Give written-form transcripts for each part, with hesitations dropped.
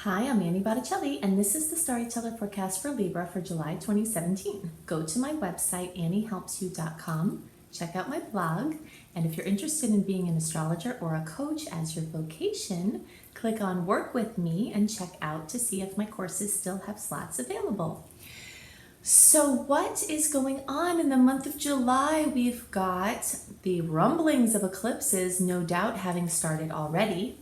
Hi, I'm Annie Botticelli, and this is the Storyteller Forecast for Libra for July 2017. Go to my website, anniehelpsyou.com, check out my blog, and if you're interested in being an astrologer or a coach as your vocation, click on Work With Me and check out to see if my courses still have slots available. So what is going on in the month of July? We've got the rumblings of eclipses, no doubt having started already.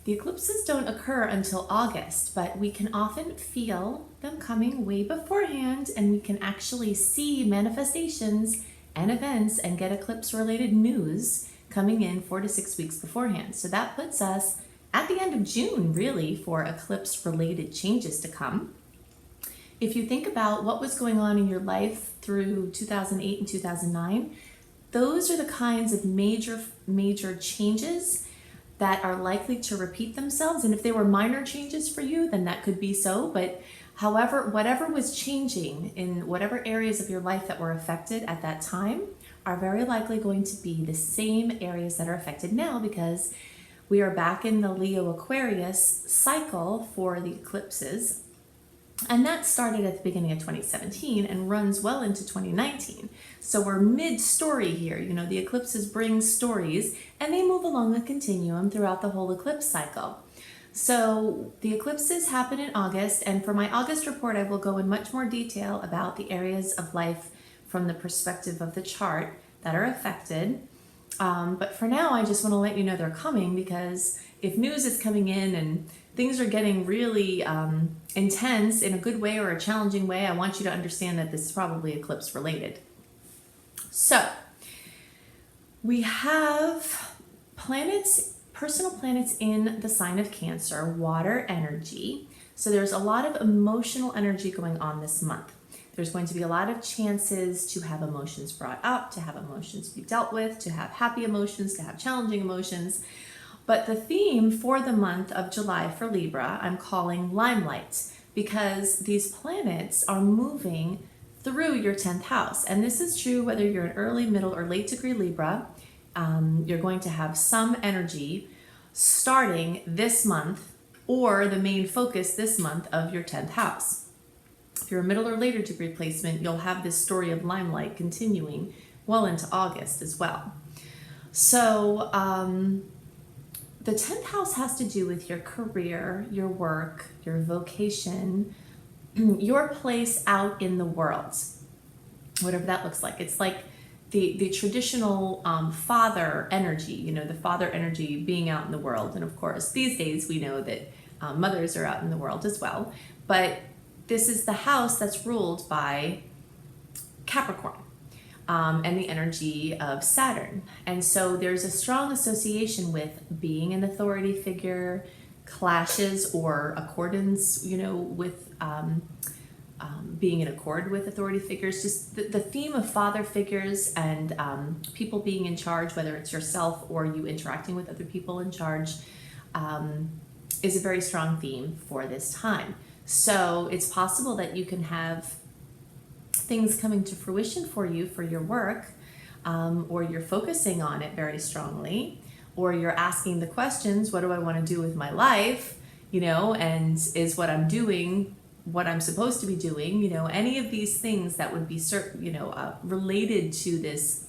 The eclipses don't occur until August, but we can often feel them coming way beforehand, and we can actually see manifestations and events and get eclipse-related news coming in 4 to 6 weeks beforehand. So that puts us at the end of June, really, for eclipse-related changes to come. If you think about what was going on in your life through 2008 and 2009, those are the kinds of major changes that are likely to repeat themselves. And if they were minor changes for you, then that could be so. But however, whatever was changing in whatever areas of your life that were affected at that time are very likely going to be the same areas that are affected now, because we are back in the Leo Aquarius cycle for the eclipses. And that started at the beginning of 2017 and runs well into 2019. So we're mid-story here. You know, the eclipses bring stories and they move along a continuum throughout the whole eclipse cycle. So the eclipses happen in August, and for my August report, I will go in much more detail about the areas of life from the perspective of the chart that are affected. But for now, I just want to let you know they're coming, because if news is coming in and things are getting really intense in a good way or a challenging way, I want you to understand that this is probably eclipse related. So we have planets, personal planets in the sign of Cancer, water energy. So there's a lot of emotional energy going on this month. There's going to be a lot of chances to have emotions brought up, to have emotions be dealt with, to have happy emotions, to have challenging emotions. But the theme for the month of July for Libra, I'm calling Limelight, because these planets are moving through your 10th house. And this is true whether you're an early, middle, or late degree Libra. You're going to have some energy starting this month, or the main focus this month of your 10th house. If you're a middle or later degree placement, you'll have this story of Limelight continuing well into August as well. So the 10th house has to do with your career, your work, your vocation, your place out in the world, whatever that looks like. It's like the traditional father energy, you know, the father energy being out in the world. And of course, these days we know that mothers are out in the world as well. But this is the house that's ruled by Capricorn. And the energy of Saturn. And so there's a strong association with being an authority figure, clashes or accordance, you know, with being in accord with authority figures. Just the theme of father figures and people being in charge, whether it's yourself or you interacting with other people in charge, is a very strong theme for this time. So it's possible that you can have things coming to fruition for you for your work, or you're focusing on it very strongly, or you're asking the questions, what do I want to do with my life, you know, and is what I'm doing what I'm supposed to be doing, you know, any of these things that would be certain, you know, related to this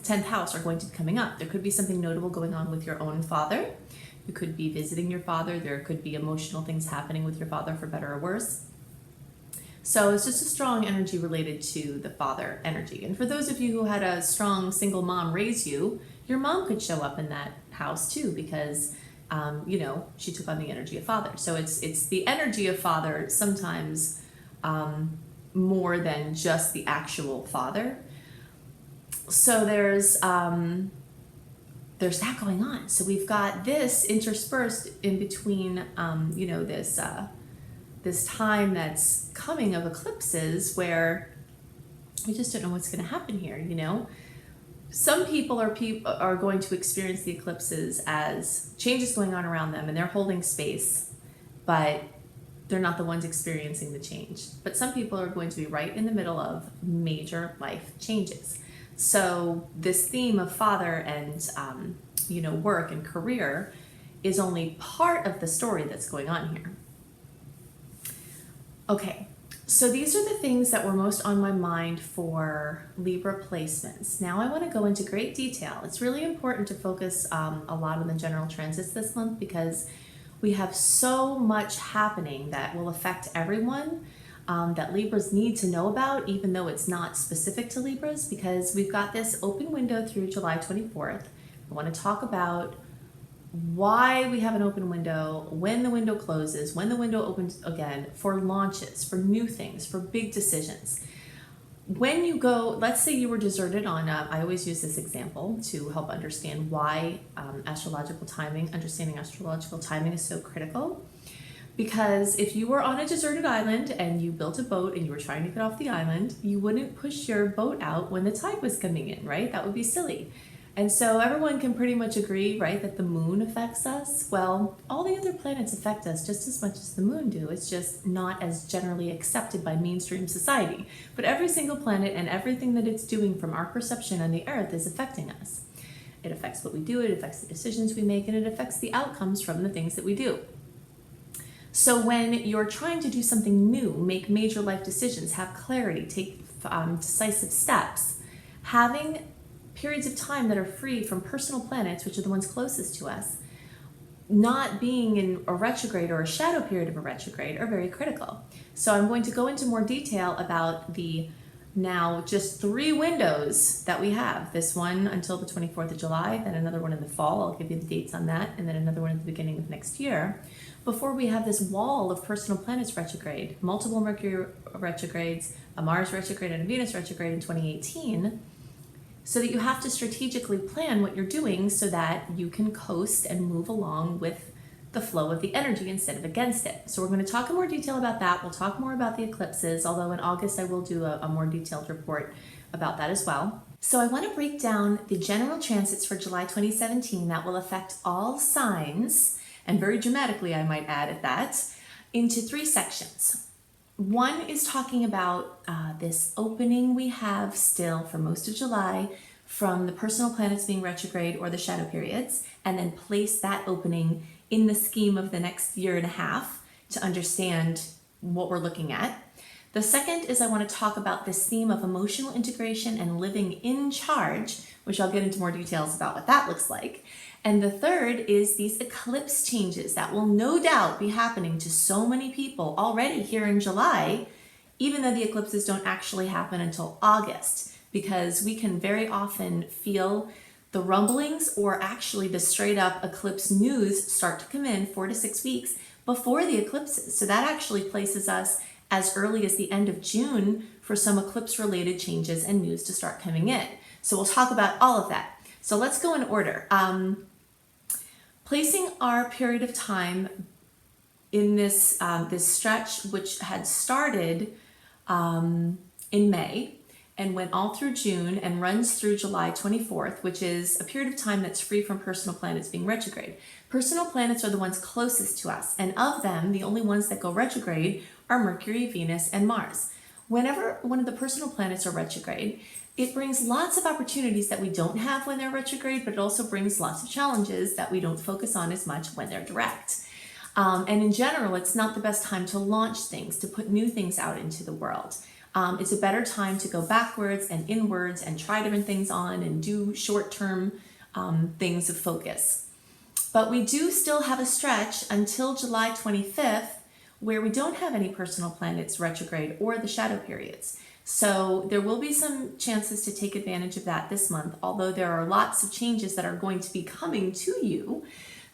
10th house are going to be coming up. There could be something notable going on with your own father. You could be visiting your father. There could be emotional things happening with your father, for better or worse. So it's just a strong energy related to the father energy. And for those of you who had a strong single mom raise you, your mom could show up in that house too, because, you know, she took on the energy of father. So it's the energy of father sometimes more than just the actual father. So there's that going on. So we've got this interspersed in between, you know, this time that's coming of eclipses where we just don't know what's going to happen here, you know. Some people are going to experience the eclipses as changes going on around them and they're holding space, but they're not the ones experiencing the change. But some people are going to be right in the middle of major life changes. So this theme of father and, you know, work and career is only part of the story that's going on here. Okay, so these are the things that were most on my mind for Libra placements. Now I want to go into great detail. It's really important to focus a lot on the general transits this month because we have so much happening that will affect everyone, that Libras need to know about, even though it's not specific to Libras, because we've got this open window through July 24th. I want to talk about why we have an open window, when the window closes, when the window opens again, for launches, for new things, for big decisions. When you go, let's say you were deserted on, I always use this example to help understand why astrological timing, understanding astrological timing is so critical. Because if you were on a deserted island and you built a boat and you were trying to get off the island, you wouldn't push your boat out when the tide was coming in, right? That would be silly. And so everyone can pretty much agree, right, that the moon affects us. Well, all the other planets affect us just as much as the moon do. It's just not as generally accepted by mainstream society. But every single planet and everything that it's doing from our perception on the earth is affecting us. It affects what we do, it affects the decisions we make, and it affects the outcomes from the things that we do. So when you're trying to do something new, make major life decisions, have clarity, take decisive steps, having periods of time that are free from personal planets, which are the ones closest to us, not being in a retrograde or a shadow period of a retrograde are very critical. So I'm going to go into more detail about the now just 3 windows that we have. This one until the 24th of July, then another one in the fall. I'll give you the dates on that, and then another one at the beginning of next year. Before we have this wall of personal planets retrograde, multiple Mercury retrogrades, a Mars retrograde and a Venus retrograde in 2018, so that you have to strategically plan what you're doing so that you can coast and move along with the flow of the energy instead of against it. So we're going to talk in more detail about that. We'll talk more about the eclipses, although in August I will do a more detailed report about that as well. So I want to break down the general transits for July 2017 that will affect all signs, and very dramatically I might add at that, into 3 sections. One is talking about this opening we have still for most of July from the personal planets being retrograde or the shadow periods, and then place that opening in the scheme of the next year and a half to understand what we're looking at. The second is I want to talk about this theme of emotional integration and living in charge, which I'll get into more details about what that looks like. And the third is these eclipse changes that will no doubt be happening to so many people already here in July, even though the eclipses don't actually happen until August, because we can very often feel the rumblings or actually the straight up eclipse news start to come in 4 to 6 weeks before the eclipses. So that actually places us as early as the end of June for some eclipse related changes and news to start coming in. So we'll talk about all of that. So let's go in order. Placing our period of time in this stretch, which had started in May and went all through June and runs through July 24th, which is a period of time that's free from personal planets being retrograde. Personal planets are the ones closest to us, and of them, the only ones that go retrograde are Mercury, Venus, and Mars. Whenever one of the personal planets are retrograde, it brings lots of opportunities that we don't have when they're retrograde, but it also brings lots of challenges that we don't focus on as much when they're direct. And in general, it's not the best time to launch things, to put new things out into the world. It's a better time to go backwards and inwards and try different things on and do short-term things of focus. But we do still have a stretch until July 25th where we don't have any personal planets retrograde or the shadow periods. So there will be some chances to take advantage of that this month, although there are lots of changes that are going to be coming to you.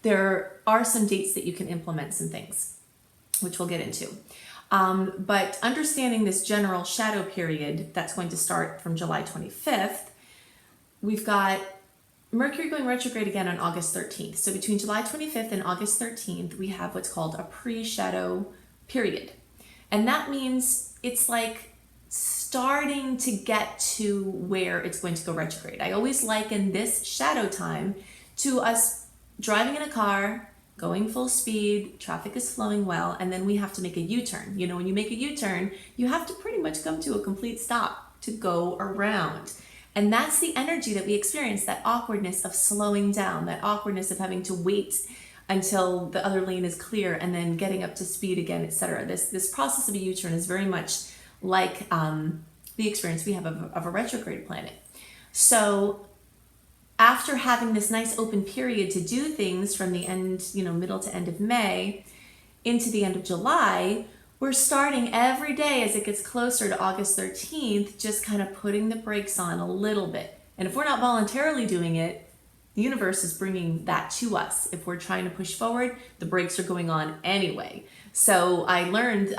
There are some dates that you can implement some things, which we'll get into. But understanding this general shadow period that's going to start from July 25th, we've got Mercury going retrograde again on August 13th. So between July 25th and August 13th, we have what's called a pre-shadow period. And that means it's like starting to get to where it's going to go retrograde. I always liken this shadow time to us driving in a car, going full speed, traffic is flowing well, and then we have to make a U-turn. You know, when you make a U-turn, you have to pretty much come to a complete stop to go around. And that's the energy that we experience, that awkwardness of slowing down, that awkwardness of having to wait until the other lane is clear, and then getting up to speed again, etc. This process of a U-turn is very much like the experience we have of a retrograde planet. So after having this nice open period to do things from the end, middle to end of May into the end of July, we're starting every day as it gets closer to August 13th, just kind of putting the brakes on a little bit. And if we're not voluntarily doing it, the universe is bringing that to us. If we're trying to push forward, the brakes are going on anyway. So I learned,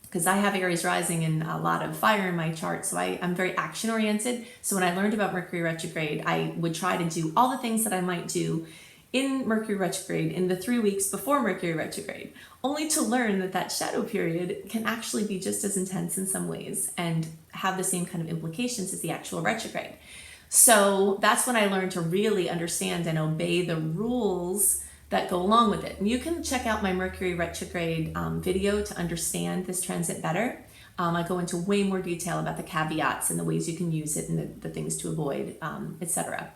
because I have Aries rising and a lot of fire in my chart, so I'm very action oriented. So when I learned about Mercury retrograde, I would try to do all the things that I might do in Mercury retrograde in the 3 weeks before Mercury retrograde, only to learn that shadow period can actually be just as intense in some ways and have the same kind of implications as the actual retrograde. So that's when I learned to really understand and obey the rules that go along with it. And you can check out my Mercury retrograde video to understand this transit better. I go into way more detail about the caveats and the ways you can use it and the things to avoid, etc.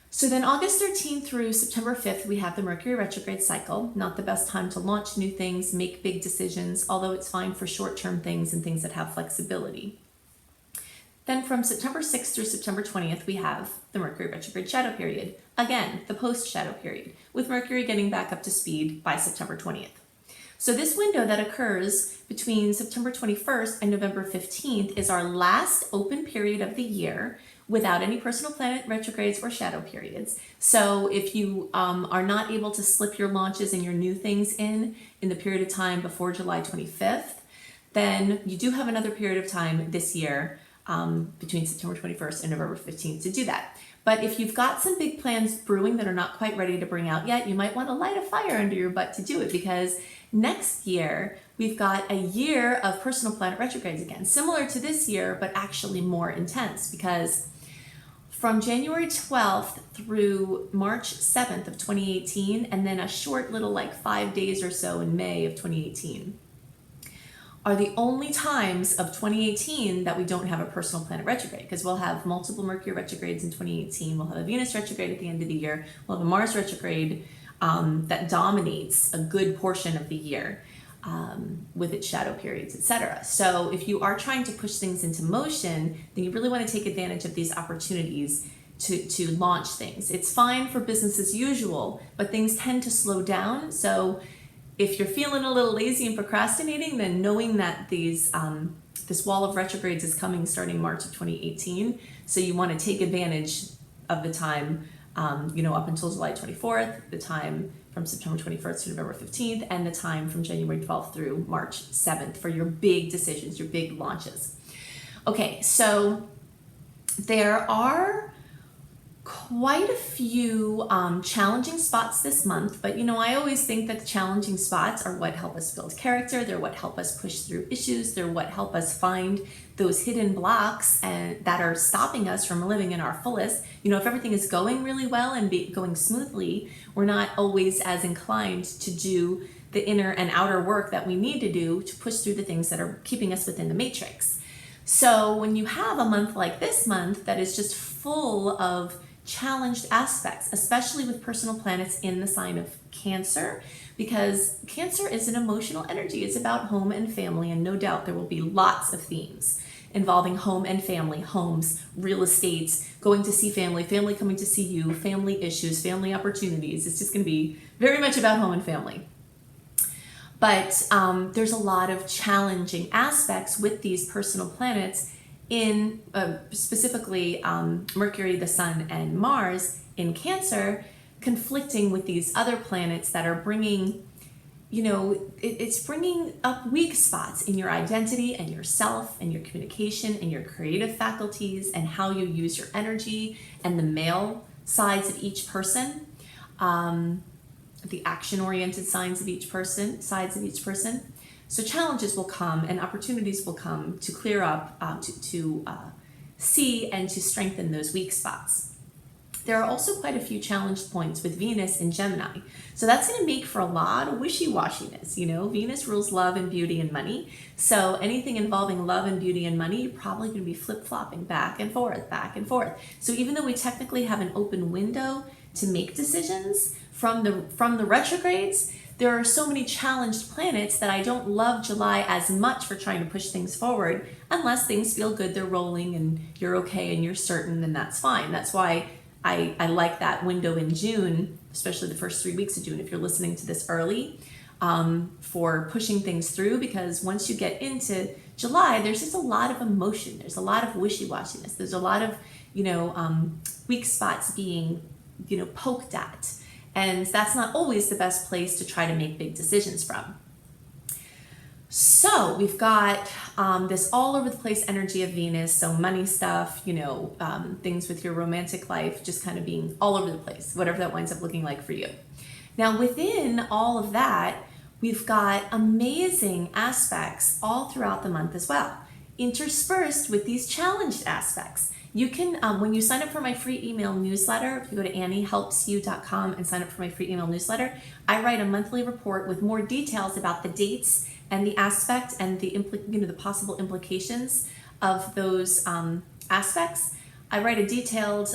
So then August 13th through September 5th, we have the Mercury retrograde cycle. Not the best time to launch new things, make big decisions, although it's fine for short-term things and things that have flexibility. Then from September 6th through September 20th, we have the Mercury retrograde shadow period. Again, the post-shadow period, with Mercury getting back up to speed by September 20th. So this window that occurs between September 21st and November 15th is our last open period of the year without any personal planet retrogrades or shadow periods. So if you are not able to slip your launches and your new things in the period of time before July 25th, then you do have another period of time this year between September 21st and November 15th to do that. But if you've got some big plans brewing that are not quite ready to bring out yet, you might want to light a fire under your butt to do it, because next year we've got a year of personal planet retrogrades again, similar to this year, but actually more intense, because from January 12th through March 7th of 2018, and then a short little 5 days or so in May of 2018, are the only times of 2018 that we don't have a personal planet retrograde, because we'll have multiple Mercury retrogrades in 2018. We'll have a Venus retrograde at the end of the year. We'll have a Mars retrograde that dominates a good portion of the year with its shadow periods, etc. So if you are trying to push things into motion, then you really want to take advantage of these opportunities to launch things. It's fine for business as usual, but things tend to slow down. So if you're feeling a little lazy and procrastinating, then knowing that this wall of retrogrades is coming starting March of 2018, so you want to take advantage of the time, up until July 24th, the time from September 21st to November 15th, and the time from January 12th through March 7th for your big decisions, your big launches. Okay, so there are quite a few challenging spots this month, but I always think that the challenging spots are what help us build character. They're what help us push through issues. They're what help us find those hidden blocks and that are stopping us from living in our fullest. If everything is going really well and going smoothly, we're not always as inclined to do the inner and outer work that we need to do to push through the things that are keeping us within the matrix. So when you have a month like this month that is just full of challenged aspects, especially with personal planets in the sign of Cancer, because Cancer is an emotional energy. It's about home and family, and no doubt there will be lots of themes involving home and family, homes, real estate, going to see family, family coming to see you, family issues, family opportunities. It's just going to be very much about home and family. But there's a lot of challenging aspects with these personal planets in specifically Mercury, the Sun, and Mars in Cancer, conflicting with these other planets that are bringing, it's bringing up weak spots in your identity and yourself and your communication and your creative faculties and how you use your energy and the male sides of each person, the action-oriented sides of each person. So challenges will come and opportunities will come to clear up, to see and to strengthen those weak spots. There are also quite a few challenged points with Venus in Gemini. So that's going to make for a lot of wishy-washiness. Venus rules love and beauty and money. So anything involving love and beauty and money, you're probably going to be flip-flopping back and forth. So even though we technically have an open window to make decisions, from the retrogrades, there are so many challenged planets that I don't love July as much for trying to push things forward unless things feel good, they're rolling and you're okay and you're certain, then that's fine. That's why I like that window in June, especially the first 3 weeks of June, if you're listening to this early, for pushing things through, because once you get into July, there's just a lot of emotion. There's a lot of wishy-washiness. There's a lot of, weak spots being, poked at. And that's not always the best place to try to make big decisions from. So we've got this all over the place energy of Venus. So money stuff, things with your romantic life, just kind of being all over the place, whatever that winds up looking like for you. Now within all of that, we've got amazing aspects all throughout the month as well, interspersed with these challenged aspects. You can, when you sign up for my free email newsletter, if you go to anniehelpsyou.com and sign up for my free email newsletter, I write a monthly report with more details about the dates and the aspect and the the possible implications of those aspects. I write a detailed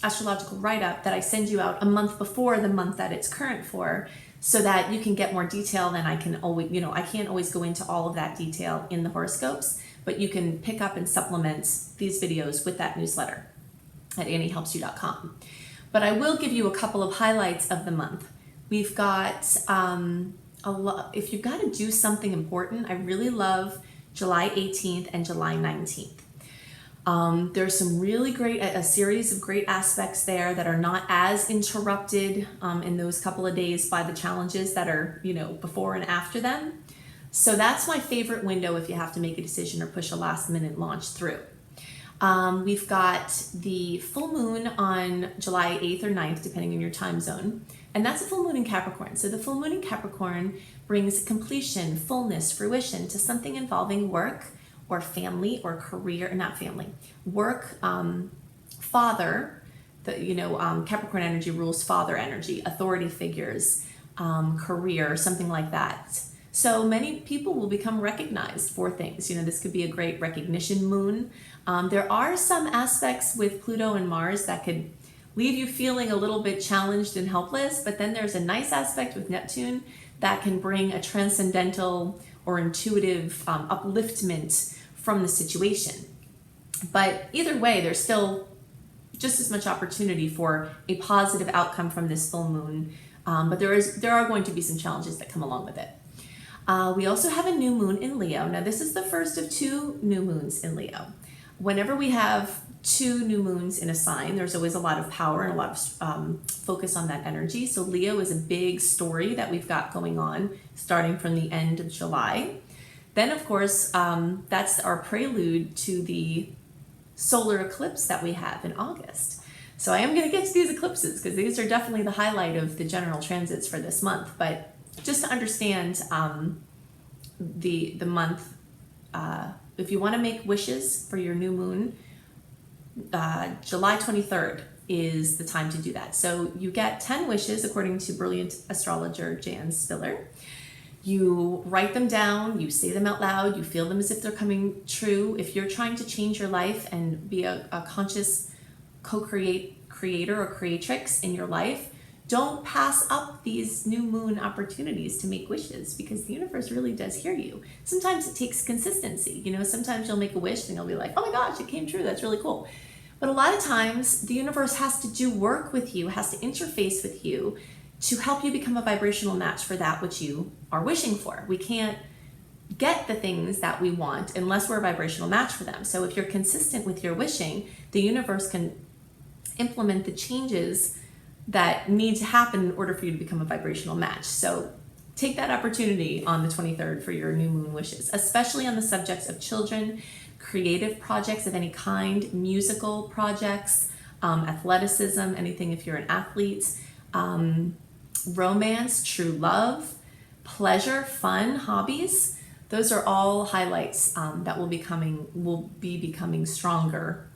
astrological write-up that I send you out a month before the month that it's current for, so that you can get more detail than I can always, I can't always go into all of that detail in the horoscopes, but you can pick up and supplement these videos with that newsletter at anniehelpsyou.com. But I will give you a couple of highlights of the month. We've got a lot. If you've got to do something important, I really love July 18th and July 19th. There's some really great, a series of great aspects there that are not as interrupted in those couple of days by the challenges that are, before and after them. So that's my favorite window if you have to make a decision or push a last minute launch through. We've got the full moon on July 8th or 9th, depending on your time zone. And that's a full moon in Capricorn. So the full moon in Capricorn brings completion, fullness, fruition to something involving work or family or career, not family, work, father, Capricorn energy rules father energy, authority figures, career, something like that. So many people will become recognized for things. This could be a great recognition moon. There are some aspects with Pluto and Mars that could leave you feeling a little bit challenged and helpless, but then there's a nice aspect with Neptune that can bring a transcendental or intuitive upliftment from the situation. But either way, there's still just as much opportunity for a positive outcome from this full moon, but there are going to be some challenges that come along with it. We also have a new moon in Leo. Now this is the first of 2 new moons in Leo. Whenever we have 2 new moons in a sign, there's always a lot of power and a lot of focus on that energy. So Leo is a big story that we've got going on starting from the end of July. Then of course, that's our prelude to the solar eclipse that we have in August. So I am going to get to these eclipses because these are definitely the highlight of the general transits for this month. But just to understand the month, if you want to make wishes for your new moon, July 23rd is the time to do that. So you get 10 wishes according to brilliant astrologer Jan Spiller. You write them down, you say them out loud, you feel them as if they're coming true. If you're trying to change your life and be a conscious creator or creatrix in your life, don't pass up these new moon opportunities to make wishes, because the universe really does hear you. Sometimes it takes consistency. Sometimes you'll make a wish and you'll be like, oh my gosh, it came true. That's really cool. But a lot of times the universe has to do work with you, has to interface with you to help you become a vibrational match for that which you are wishing for. We can't get the things that we want unless we're a vibrational match for them. So if you're consistent with your wishing, the universe can implement the changes that need to happen in order for you to become a vibrational match. So take that opportunity on the 23rd for your new moon wishes, especially on the subjects of children, creative projects of any kind, musical projects, athleticism, anything if you're an athlete, romance, true love, pleasure, fun, hobbies. Those are all highlights that will be becoming stronger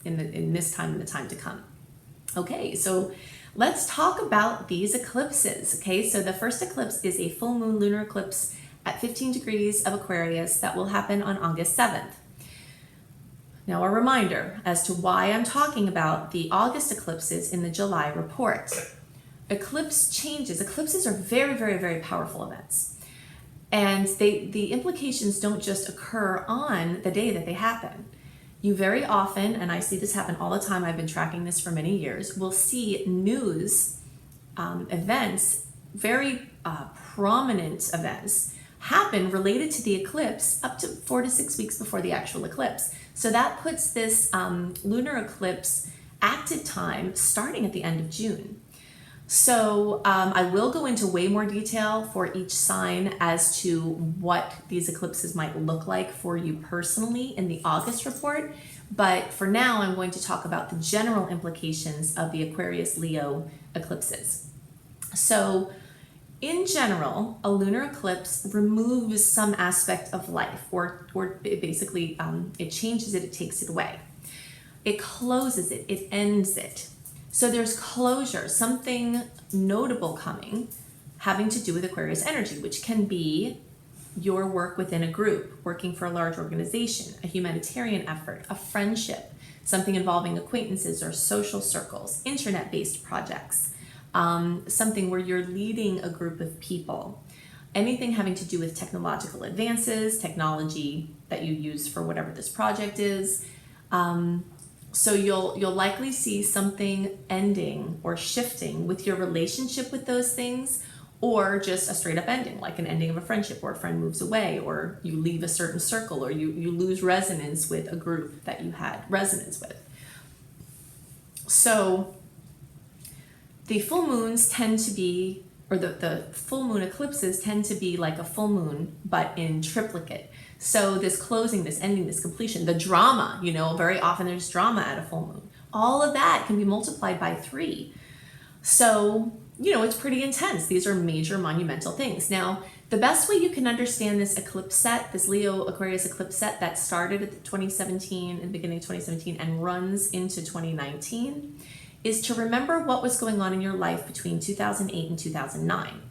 in this time and the time to come. Okay, so let's talk about these eclipses. Okay, so the first eclipse is a full moon lunar eclipse at 15 degrees of Aquarius that will happen on August 7th. Now a reminder as to why I'm talking about the August eclipses in the July report. eclipse changes, eclipses are very, very, very powerful events. And the implications don't just occur on the day that they happen. You very often, and I see this happen all the time, I've been tracking this for many years, will see news events, very prominent events, happen related to the eclipse up to 4 to 6 weeks before the actual eclipse. So that puts this lunar eclipse active time starting at the end of June. So I will go into way more detail for each sign as to what these eclipses might look like for you personally in the August report. But for now, I'm going to talk about the general implications of the Aquarius Leo eclipses. So in general, a lunar eclipse removes some aspect of life, or basically it changes it, it takes it away. It closes it, it ends it. So there's closure, something notable coming, having to do with Aquarius energy, which can be your work within a group, working for a large organization, a humanitarian effort, a friendship, something involving acquaintances or social circles, internet-based projects, something where you're leading a group of people, anything having to do with technological advances, technology that you use for whatever this project is. So you'll likely see something ending or shifting with your relationship with those things, or just a straight up ending, like an ending of a friendship, or a friend moves away, or you leave a certain circle, or you lose resonance with a group that you had resonance with. So the full moons tend to be, or the full moon eclipses tend to be like a full moon, but in triplicate. So this closing, this ending, this completion, the drama, very often there's drama at a full moon. All of that can be multiplied by 3. So, it's pretty intense. These are major monumental things. Now, the best way you can understand this eclipse set, this Leo Aquarius eclipse set that started at the beginning of 2017 and runs into 2019, is to remember what was going on in your life between 2008 and 2009.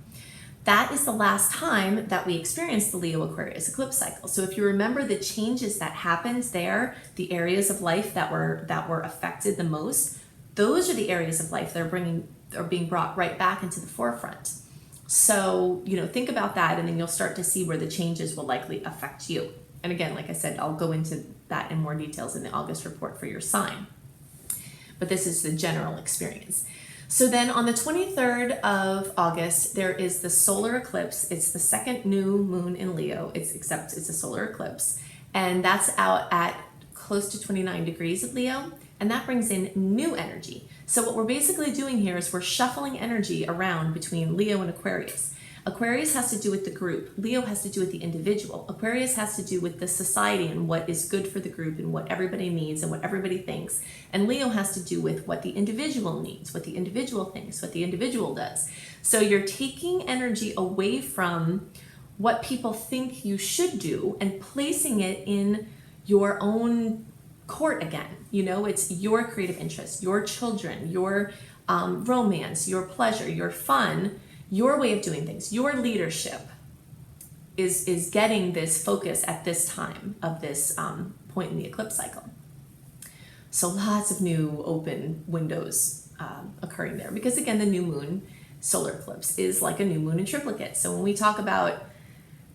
That is the last time that we experienced the Leo Aquarius eclipse cycle. So if you remember the changes that happened there, the areas of life that were affected the most, those are the areas of life that are being brought right back into the forefront. So, think about that, and then you'll start to see where the changes will likely affect you. And again, like I said, I'll go into that in more details in the August report for your sign. But this is the general experience. So then on the 23rd of August, there is the solar eclipse. It's the second new moon in Leo, except it's a solar eclipse. And that's out at close to 29 degrees of Leo. And that brings in new energy. So what we're basically doing here is we're shuffling energy around between Leo and Aquarius. Aquarius has to do with the group. Leo has to do with the individual. Aquarius has to do with the society and what is good for the group and what everybody needs and what everybody thinks. And Leo has to do with what the individual needs, what the individual thinks, what the individual does. So you're taking energy away from what people think you should do and placing it in your own court again. It's your creative interests, your children, your romance, your pleasure, your fun, your way of doing things, your leadership is getting this focus at this time of this point in the eclipse cycle. So lots of new open windows occurring there, because again, the new moon solar eclipse is like a new moon in triplicate. So when we talk about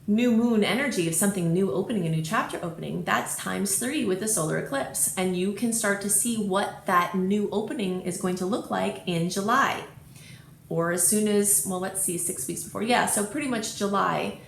new moon energy of something new opening, a new chapter opening, that's times 3 with the solar eclipse. And you can start to see what that new opening is going to look like in July. Or as soon as, 6 weeks before. Yeah, so pretty much July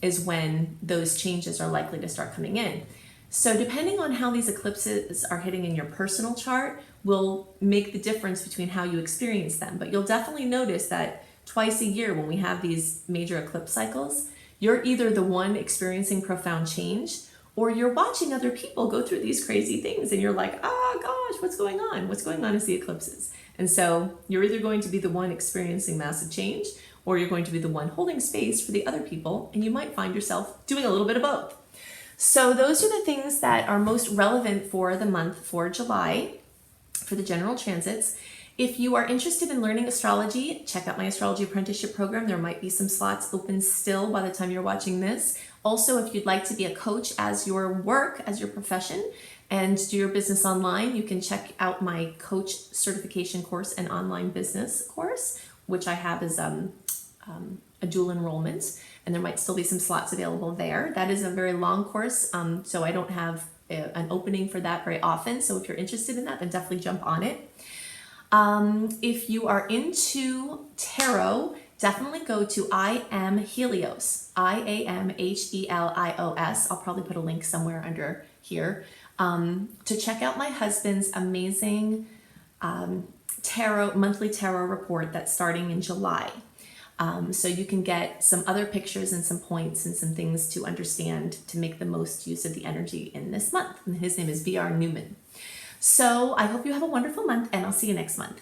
is when those changes are likely to start coming in. So depending on how these eclipses are hitting in your personal chart will make the difference between how you experience them. But you'll definitely notice that twice a year when we have these major eclipse cycles, you're either the one experiencing profound change, or you're watching other people go through these crazy things and you're like, oh gosh, what's going on? What's going on is the eclipses. And so you're either going to be the one experiencing massive change, or you're going to be the one holding space for the other people, and you might find yourself doing a little bit of both. So those are the things that are most relevant for the month for July, for the general transits. If you are interested in learning astrology, check out my astrology apprenticeship program. There might be some slots open still by the time you're watching this. Also, if you'd like to be a coach as your work, as your profession, and do your business online, you can check out my coach certification course and online business course, which I have as a dual enrollment, and there might still be some slots available there. That is a very long course, so I don't have an opening for that very often. So if you're interested in that, then definitely jump on it. If you are into tarot, definitely go to I Am Helios, IAMHELIOS. I'll probably put a link somewhere under here to check out my husband's amazing monthly tarot report that's starting in July. So you can get some other pictures and some points and some things to understand to make the most use of the energy in this month. And his name is VR Newman. So I hope you have a wonderful month, and I'll see you next month.